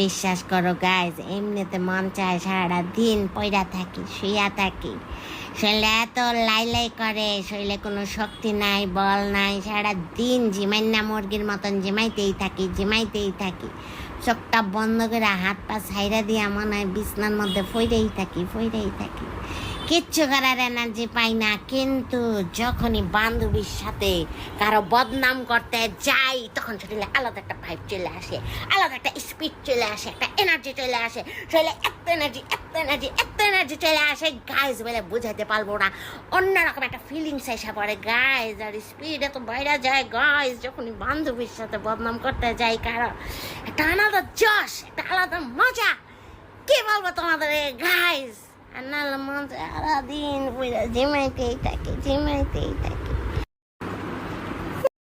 বিশ্বাস করো গাইজ, এমনিতে মন চায় সারা দিন পয়রা থাকি, শুয়া থাকি। শরীরে এত লাই লাই করে, শরীরে কোনো শক্তি নাই, বল নাই, সারা দিন ঝিমাইনা মুরগির মতন ঝিমাইতেই থাকি। চোখটা বন্ধ করে হাত পা ছাইরা দিয়া মনে হয় বিছনার মধ্যে ফইরেই থাকি। কিচ্ছু করার এনার্জি পাই না। কিন্তু যখনই বান্ধবীর সাথে কারো বদনাম করতে যাই, তখন শরীরে আলাদা একটা ভাইব চলে আসে, আলাদা একটা স্পিড চলে আসে, একটা এনার্জি চলে আসে। শরীরে এত এনার্জি চলে আসে গাইজ, বলে বুঝাইতে পারবো না। অন্যরকম একটা ফিলিংস এসে পড়ে গাইজ, আর স্পিড এত বাইরে যায় গাইজ যখনই বান্ধবীর সাথে বদনাম করতে যাই কারো। একটা আলাদা জশ, একটা আলাদা মজা, কি বলবো তোমাদের গাইজ। আর নাহলে মন সারাদিন পুরো ঝিমাইতেই থাকে।